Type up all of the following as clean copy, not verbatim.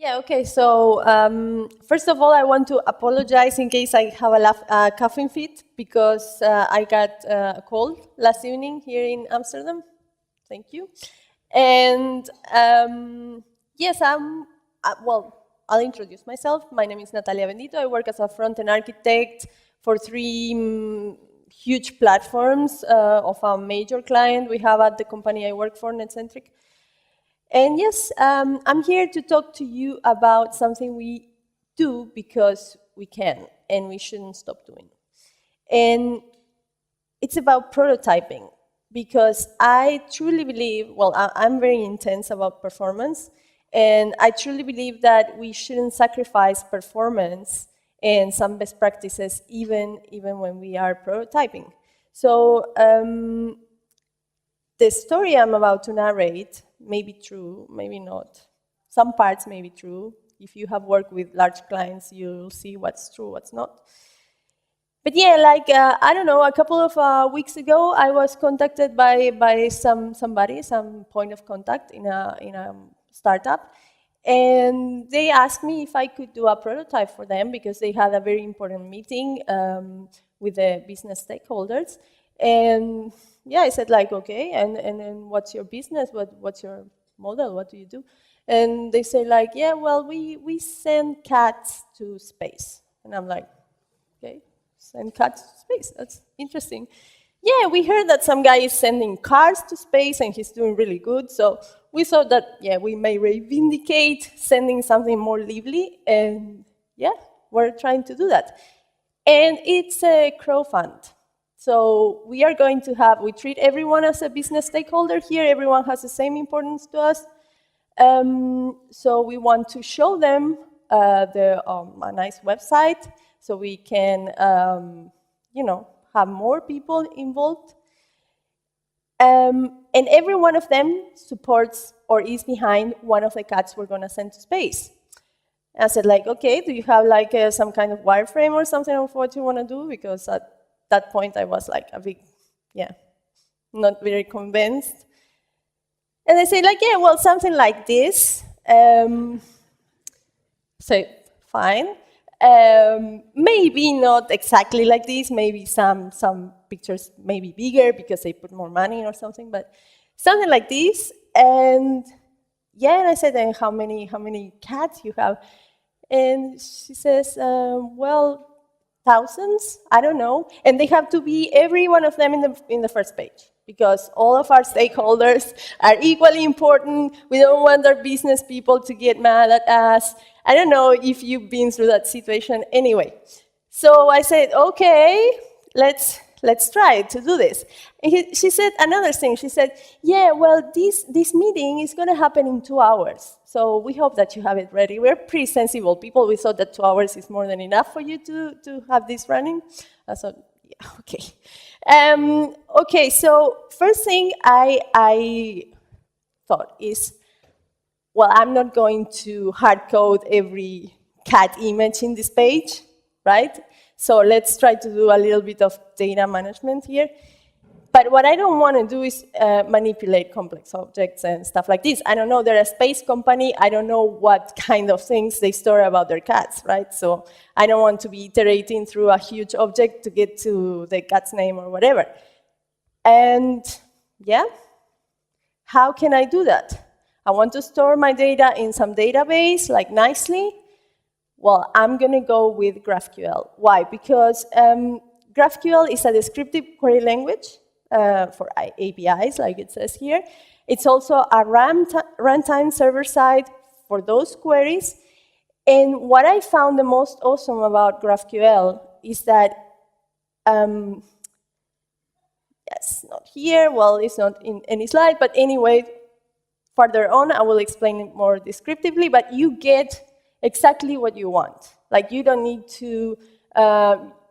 Yeah, okay, so first of all, I want to apologize in case I have a coughing fit because I got a cold last evening here in Amsterdam. Thank you. And yes, well, I'll introduce myself. My name is Natalia Venditto. I work as a front-end architect for three huge platforms of a major client we have at the company I work for, Netcentric. And yes, I'm here to talk to you about something we do because we can, and we shouldn't stop doing. And it's about prototyping, because I truly believe, well, I'm very intense about performance, and I truly believe that we shouldn't sacrifice performance and some best practices even when we are prototyping. So the story I'm about to narrate may be true, maybe not. Some parts may be true. If you have worked with large clients, you'll see what's true, what's not. But yeah, like, I don't know, a couple of weeks ago, I was contacted by some point of contact in a startup. And they asked me if I could do a prototype for them because they had a very important meeting with the business stakeholders. And yeah, I said like, okay, and then what's your business? What's your model? What do you do? And they say like, yeah, well, we send cats to space. And I'm like, okay, send cats to space, that's interesting. Yeah, we heard that some guy is sending cars to space and he's doing really good, so we thought that, yeah, we may reivindicate sending something more lively, and yeah, we're trying to do that. And it's a crowdfund. So we are going to have, we treat everyone as a business stakeholder here, everyone has the same importance to us. So we want to show them a nice website so we can, you know, have more people involved. And every one of them supports or is behind one of the cats we're going to send to space. And I said, like, okay, do you have like some kind of wireframe or something of what you want to do? Because at that point I was like a big, yeah, not very convinced. And they say like, yeah, well, something like this. So, fine. Maybe not exactly like this. Maybe some pictures may be bigger because they put more money or something, but something like this. And yeah, and I said, and how many cats you have? And she says, well, thousands, I don't know. And they have to be every one of them in the first page, because all of our stakeholders are equally important. We don't want our business people to get mad at us. I don't know if you've been through that situation. Anyway, so I said, okay, let's try to do this. And she said another thing. She said, yeah, well, this meeting is going to happen in 2 hours. So we hope that you have it ready. We're pretty sensible people. We thought that 2 hours is more than enough for you to have this running. I thought, yeah, okay. Okay, so first thing I thought is, well, I'm not going to hard code every cat image in this page, right? So let's try to do a little bit of data management here. But what I don't want to do is manipulate complex objects and stuff like this. I don't know, they're a space company. I don't know what kind of things they store about their cats, right? So I don't want to be iterating through a huge object to get to the cat's name or whatever. And yeah, how can I do that? I want to store my data in some database, like nicely. Well, I'm going to go with GraphQL. Why? Because GraphQL is a descriptive query language for APIs, like it says here. It's also a runtime server-side for those queries. And what I found the most awesome about GraphQL is that, yes, not here, well, it's not in any slide, but anyway, further on, I will explain it more descriptively, but you get exactly what you want. Like, you don't need to,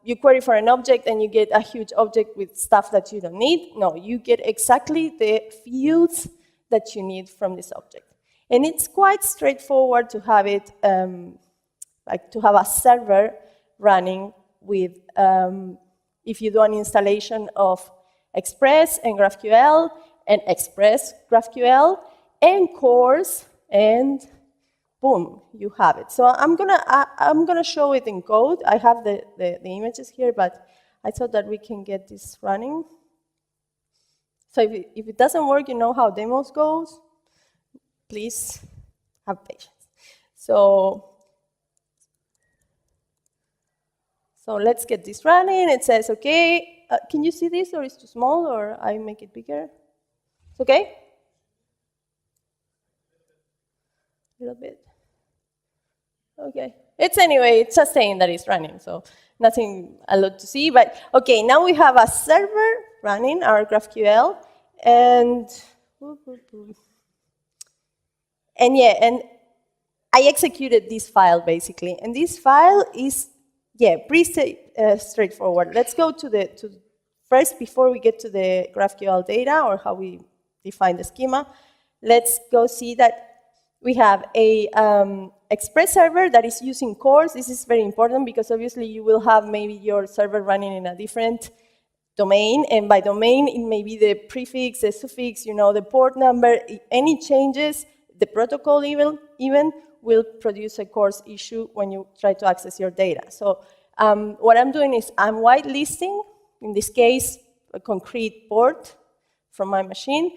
you query for an object and you get a huge object with stuff that you don't need. No, you get exactly the fields that you need from this object. And it's quite straightforward to have it, like to have a server running with, if you do an installation of Express and GraphQL and Express GraphQL, and cores and boom, you have it. So I'm gonna show it in code. I have the images here, but I thought that we can get this running. So if it doesn't work, you know how demos goes. Please have patience. So let's get this running. It says, okay, can you see this, or is it too small, or I make it bigger? It's okay? A little bit. Okay. It's just saying that it's running, so nothing a lot to see. But okay, now we have a server running, our GraphQL, and yeah, and I executed this file basically, and this file is pretty straightforward. Let's go to first, before we get to the GraphQL data or how we define the schema. Let's go see that we have a Express server that is using cores. This is very important because obviously you will have maybe your server running in a different domain, and by domain it may be the prefix, the suffix, the port number. Any changes, the protocol even will produce a CORS issue when you try to access your data. So what I'm doing is I'm whitelisting, in this case, a concrete port from my machine.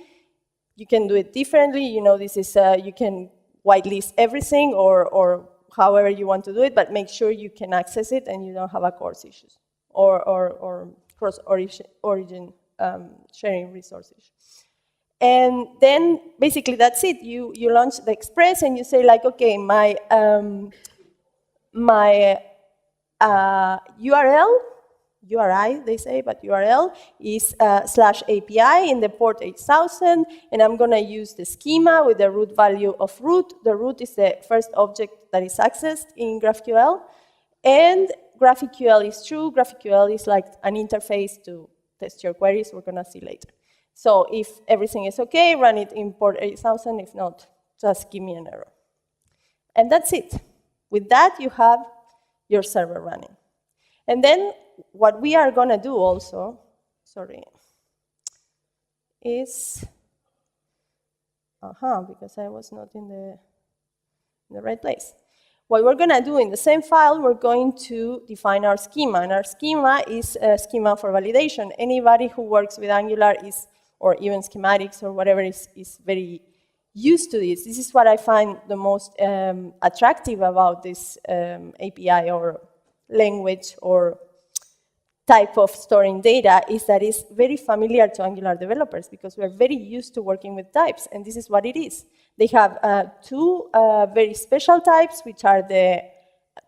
You can do it differently. This is you can whitelist everything or however you want to do it, but make sure you can access it and you don't have a CORS issues or cross-origin sharing resources. And then basically that's it. You launch the Express and you say like, okay, my URL, URI they say, but URL is /API in the port 8000, and I'm going to use the schema with the root value of root. The root is the first object that is accessed in GraphQL, and GraphQL is true. GraphQL is like an interface to test your queries. We're going to see later. So if everything is okay, run it in port 8000. If not, just give me an error. And that's it. With that, you have your server running. And then what we are going to do also, is, because I was not in the right place. What we're going to do in the same file, we're going to define our schema. And our schema is a schema for validation. Anybody who works with Angular or even schematics or whatever is very used to this. This is what I find the most attractive about this API or language or type of storing data, is that it's very familiar to Angular developers because we're very used to working with types, and this is what it is. They have two very special types, which are the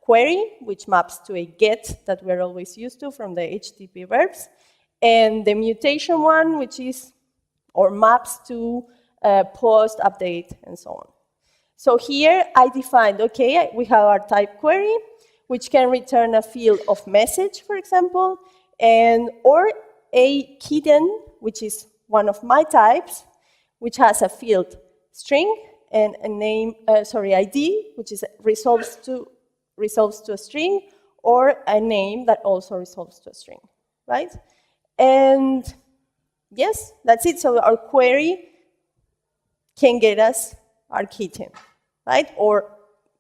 query, which maps to a get that we're always used to from the HTTP verbs, and the mutation one, which is, or maps to post, update, and so on. So here I defined, okay, we have our type query, which can return a field of message, for example, or a kitten, which is one of my types, which has a field string and a name, ID, which is resolves to a string, or a name that also resolves to a string, right? And yes, that's it. So our query can get us our kitten, right? Or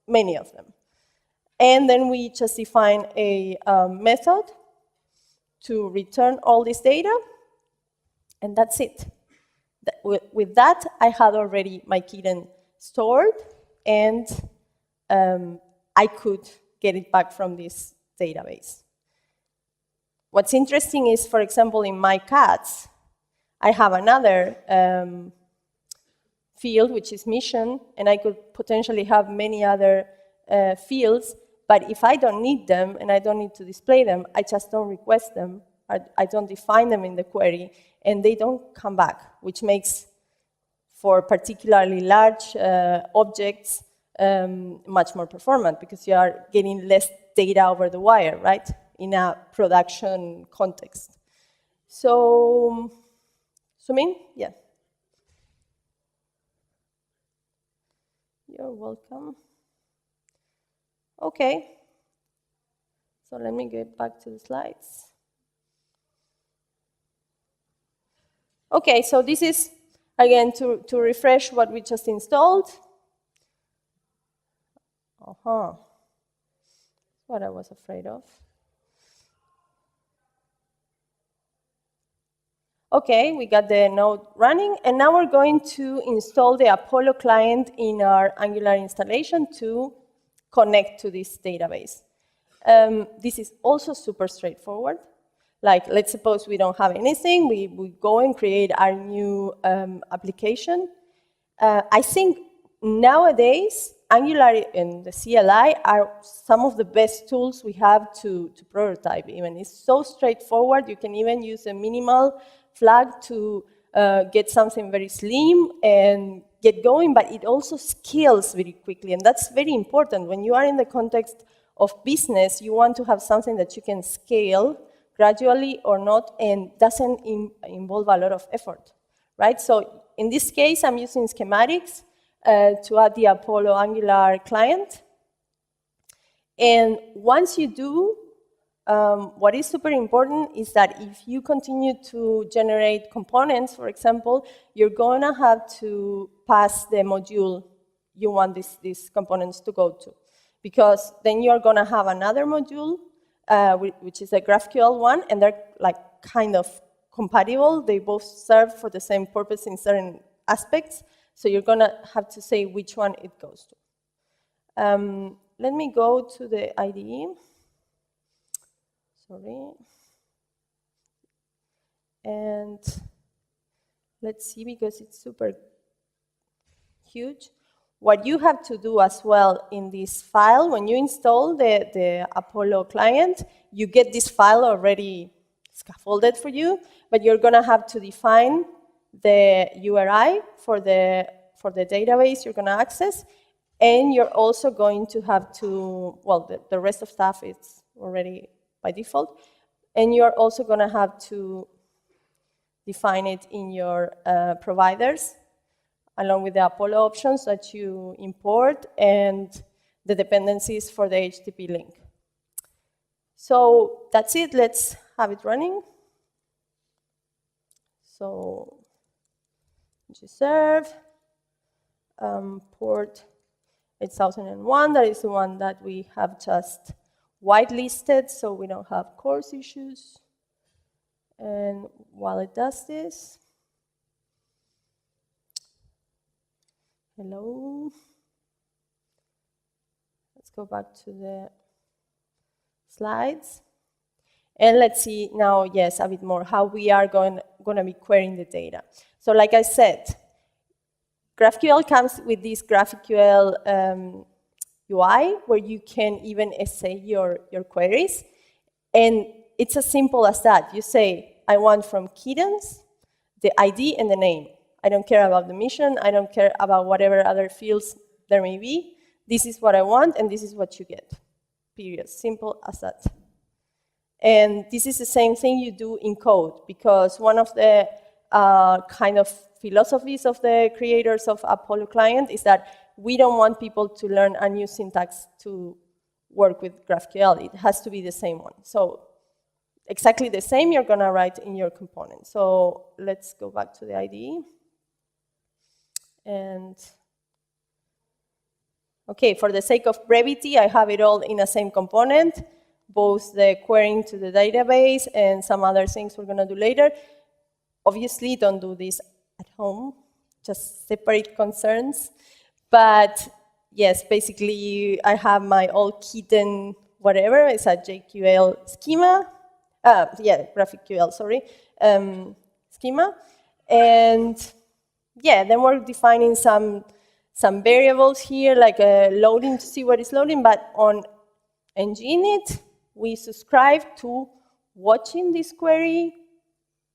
many of them. And then we just define a method to return all this data, and that's it. With that, I had already my kitten stored, and I could get it back from this database. What's interesting is, for example, in my cats, I have another field, which is mission, and I could potentially have many other fields, but if I don't need them and I don't need to display them, I just don't request them, I don't define them in the query, and they don't come back, which makes for particularly large objects much more performant because you are getting less data over the wire, right, in a production context. So Min, yeah. You're welcome. Okay. So let me get back to the slides. Okay, so this is, again, to refresh what we just installed. What I was afraid of. Okay, we got the node running, and now we're going to install the Apollo client in our Angular installation to connect to this database. This is also super straightforward. Like, let's suppose we don't have anything, we go and create our new application. I think nowadays, Angular and the CLI are some of the best tools we have to prototype even. It's so straightforward, you can even use a minimal flag to get something very slim and get going, but it also scales very quickly, and that's very important. When you are in the context of business, you want to have something that you can scale gradually or not, and doesn't involve a lot of effort, right? So in this case, I'm using schematics to add the Apollo Angular client. And once you do, what is super important is that if you continue to generate components, for example, you're going to have to pass the module you want these components to go to. Because then you're going to have another module, which is a GraphQL one, and they're like kind of compatible. They both serve for the same purpose in certain aspects. So you're going to have to say which one it goes to. Let me go to the IDE. Sorry. And let's see, because it's super huge. What you have to do as well in this file, when you install the Apollo client, you get this file already scaffolded for you, but you're going to have to define the URI for the database you're going to access, and you're also going to have to, well, the rest of stuff is already by default, and you're also going to have to define it in your providers, along with the Apollo options that you import and the dependencies for the HTTP link. So that's it. Let's have it running. So gserve, port 8001, that is the one that we have just whitelisted, so we don't have course issues. And while it does this, hello. Let's go back to the slides. And let's see now, yes, a bit more how we are going to be querying the data. So like I said, GraphQL comes with this GraphQL UI where you can even essay your queries. And it's as simple as that. You say, I want from kittens the ID and the name. I don't care about the mission. I don't care about whatever other fields there may be. This is what I want, and this is what you get. Period. Simple as that. And this is the same thing you do in code, because one of the kind of philosophies of the creators of Apollo client is that we don't want people to learn a new syntax to work with GraphQL. It has to be the same one. So exactly the same you're going to write in your component. So let's go back to the IDE. And okay, for the sake of brevity, I have it all in the same component, both the querying to the database and some other things we're going to do later. Obviously, don't do this at home, just separate concerns. But yes, basically, I have my all kitten whatever. It's a JQL schema. Yeah, GraphQL, sorry, schema. And yeah, then we're defining some variables here, like loading to see what is loading, but on nginit, we subscribe to watching this query,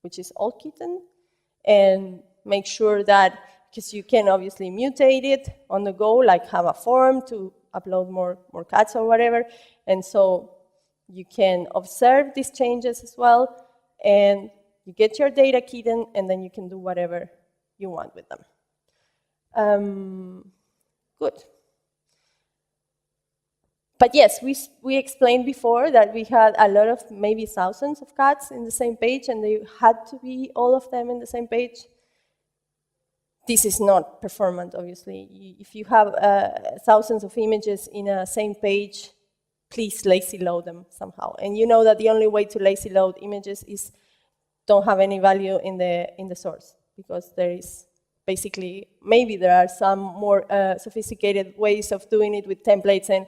which is all kitten, and make sure that, because you can obviously mutate it on the go, like have a form to upload more cats or whatever, and so you can observe these changes as well, and you get your data kitten, and then you can do whatever you want with them. Good. But yes, we explained before that we had a lot of, maybe thousands of cats in the same page, and they had to be all of them in the same page. this is not performant, obviously. If you have thousands of images in a same page, please lazy load them somehow. And you know that the only way to lazy load images is don't have any value in the source, because there is basically, maybe there are some more sophisticated ways of doing it with templates and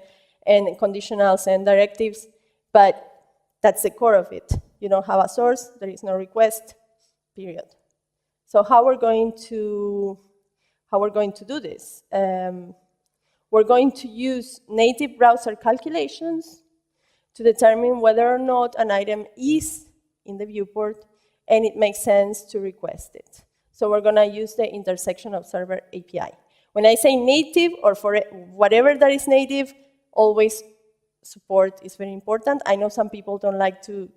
conditionals and directives, but that's the core of it. You don't have a source, there is no request, period. So how we're going to do this? We're going to use native browser calculations to determine whether or not an item is in the viewport and it makes sense to request it. So we're going to use the intersection observer API. When I say native, or for whatever that is native, always support is very important. I know some people don't like to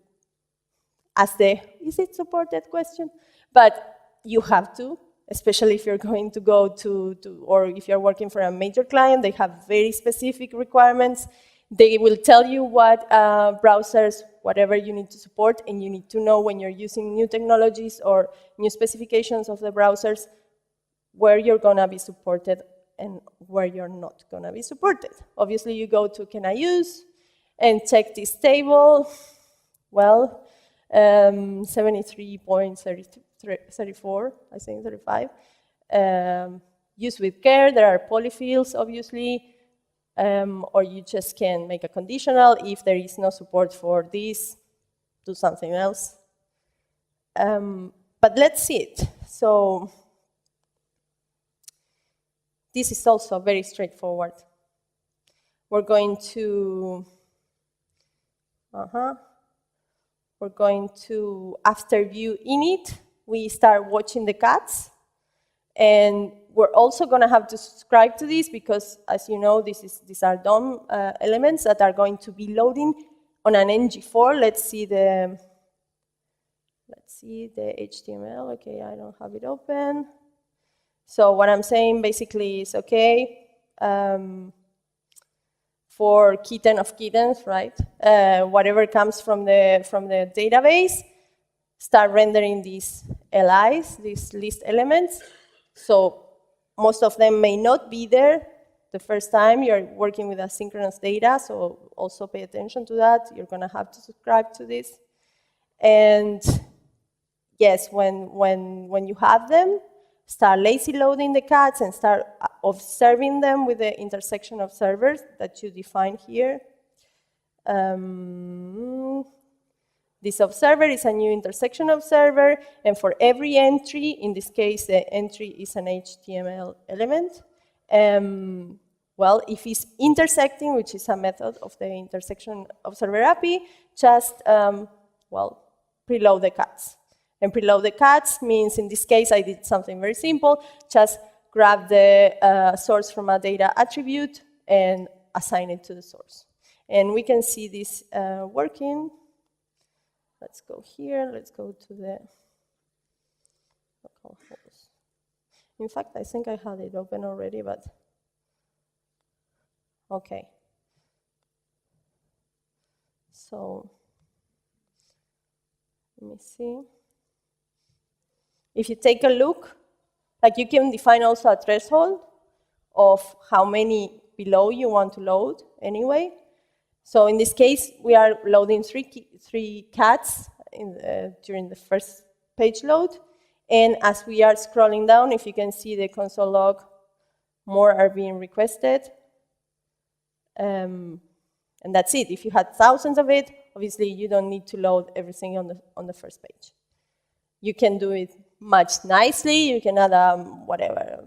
ask the, is it supported question? But you have to, especially if you're going to go to or if you're working for a major client, they have very specific requirements. They will tell you what browsers, whatever you need to support, and you need to know when you're using new technologies or new specifications of the browsers, where you're gonna be supported and where you're not gonna be supported. Obviously, you go to can I use and check this table. Well, 73.34, I think 35. Use with care, there are polyfills, obviously, or you just can make a conditional. If there is no support for this, do something else. But let's see it. So this is also very straightforward. We're going to, after view init, we start watching the cats. And we're also going to have to subscribe to this because, as you know, these are DOM elements that are going to be loading on an ng4. Let's see the HTML. Okay, I don't have it open. So what I'm saying basically is, okay, for kitten of kittens, right? Whatever comes from the database, start rendering these LIs, these list elements. So most of them may not be there the first time you're working with asynchronous data, so also pay attention to that. You're going to have to subscribe to this. And yes, when you have them, start lazy loading the cats and start observing them with the intersection observers that you define here. This observer is a new intersection observer, and for every entry, in this case, the entry is an HTML element. Well, if it's intersecting, which is a method of the intersection observer API, just, preload the cats. And preload the cats means, in this case, I did something very simple. Just grab the source from a data attribute and assign it to the source. And we can see this working. Let's go here. Let's go to the local host. In fact, I think I had it open already, but okay. So let me see. If you take a look, like you can define also a threshold of how many below you want to load anyway. So in this case, we are loading three cats during the first page load. And as we are scrolling down, if you can see the console log, more are being requested. And that's it. If you had thousands of it, obviously you don't need to load everything on the first page. You can do it much nicely. You can add whatever,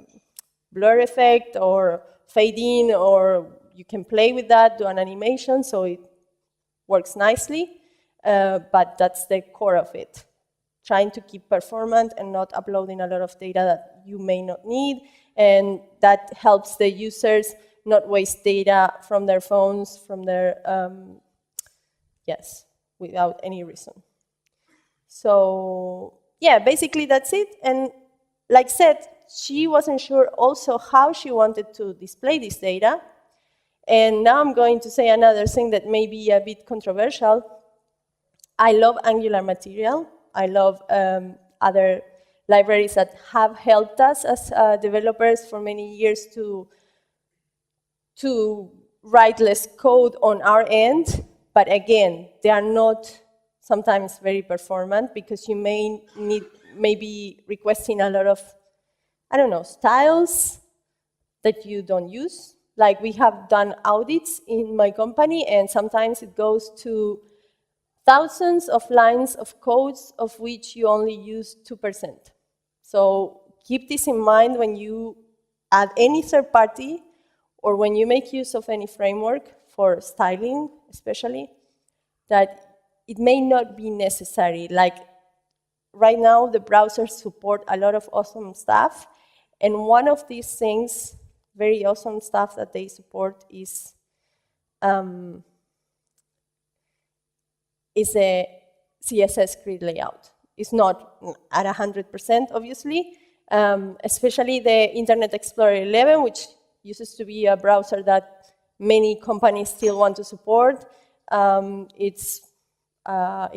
blur effect or fade in, or you can play with that, do an animation, so it works nicely. But that's the core of it. Trying to keep performant and not uploading a lot of data that you may not need. And that helps the users not waste data from their phones, from their, without any reason. So yeah, basically that's it. And like said, she wasn't sure also how she wanted to display this data. And now I'm going to say another thing that may be a bit controversial. I love Angular material. I love other libraries that have helped us as developers for many years to write less code on our end, but again, they are not sometimes very performant because you may be requesting a lot of, I don't know, styles that you don't use. Like we have done audits in my company, and sometimes it goes to thousands of lines of codes of which you only use 2%. So keep this in mind when you add any third party or when you make use of any framework for styling, especially, that it may not be necessary. Like right now, the browsers support a lot of awesome stuff, and one of these things, very awesome stuff that they support is a CSS grid layout. It's not at 100%, obviously, especially the Internet Explorer 11, which uses to be a browser that many companies still want to support. It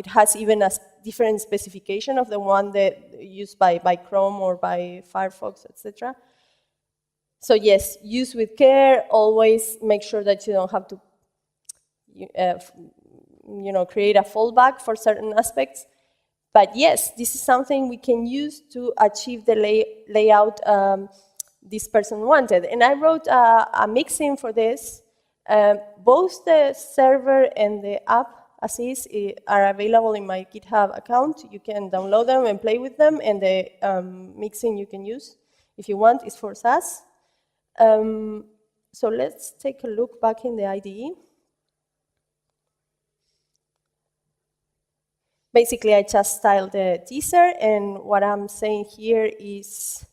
has even a different specification of the one that used by Chrome or by Firefox, etc. So yes, use with care. Always make sure that you don't have to create a fallback for certain aspects. But yes, this is something we can use to achieve the layout this person wanted. And I wrote a mixin for this. Both the server and the app as is are available in my GitHub account. You can download them and play with them, and the mixin you can use if you want is for SaaS. So let's take a look back in the IDE. Basically, I just styled the teaser, and what I'm saying here is,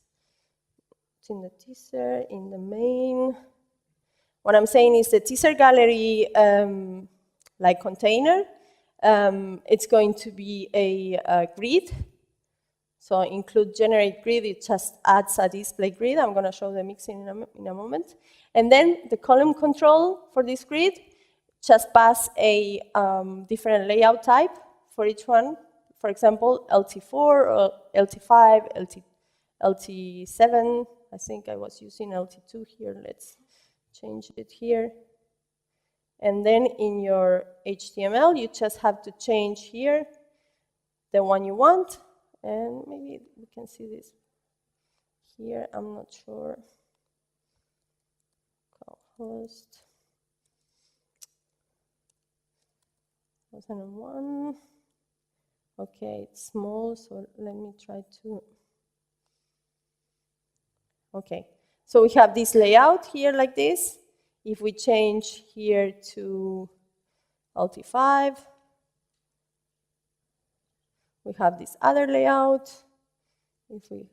it's in the teaser, in the main. What I'm saying is the teaser gallery, like container, it's going to be a grid. So include generate grid, it just adds a display grid. I'm going to show the mixing in a moment. And then the column control for this grid, just pass a different layout type for each one. For example, LT4 or LT5, LT7. I think I was using LT2 here. Let's change it here. And then in your HTML, you just have to change here the one you want. And maybe we can see this here. I'm not sure. Host 2001. Okay, it's small, so let me try to. Okay, so we have this layout here like this. If we change here to LT5, we have this other layout. If we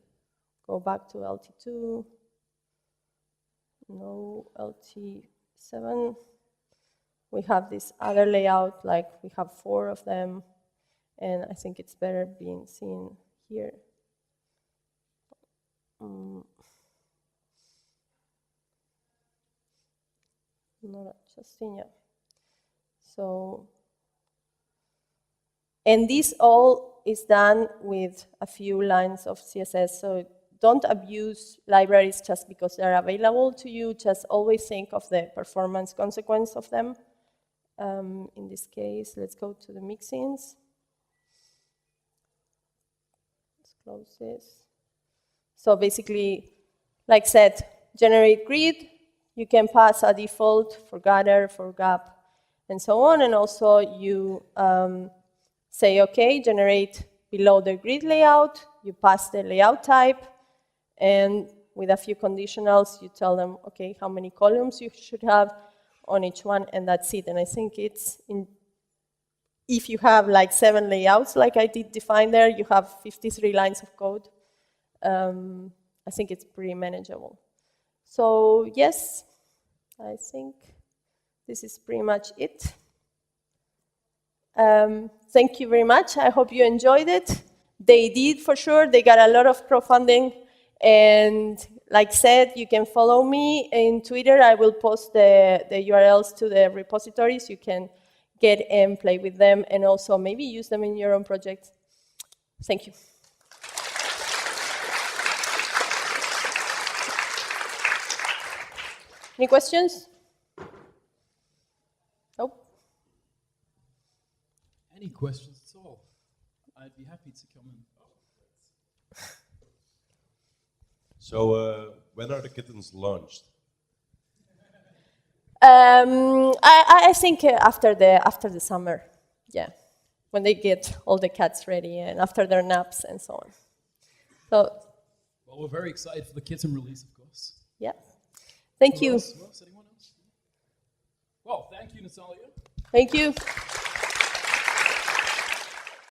go back to LT2, no, LT7, we have this other layout, like we have 4 of them, and I think it's better being seen here. Not adjusting yet. So, and this all is done with a few lines of CSS. So don't abuse libraries just because they're available to you. Just always think of the performance consequence of them. In this case, let's go to the mixins. Let's close this. So basically, like I said, generate grid. You can pass a default for gather, for gap, and so on. And also you say, OK, generate below the grid layout. You pass the layout type. And with a few conditionals, you tell them, OK, how many columns you should have on each one. And that's it. And I think it's if you have like 7 layouts, like I did define there, you have 53 lines of code. I think it's pretty manageable. So yes, I think this is pretty much it. Thank you very much. I hope you enjoyed it. They did for sure. They got a lot of crowdfunding. And like said, you can follow me in Twitter. I will post the URLs to the repositories. You can get and play with them and also maybe use them in your own project. Thank you. Any questions? Nope. Any questions at all? I'd be happy to come in. So when are the kittens launched? I think after the summer, yeah, when they get all the cats ready and after their naps and so on. So. Well, we're very excited for the kitten release, of course. Yeah. Thank you. Who else? Anyone else? Well, thank you, Natalia. Thank you.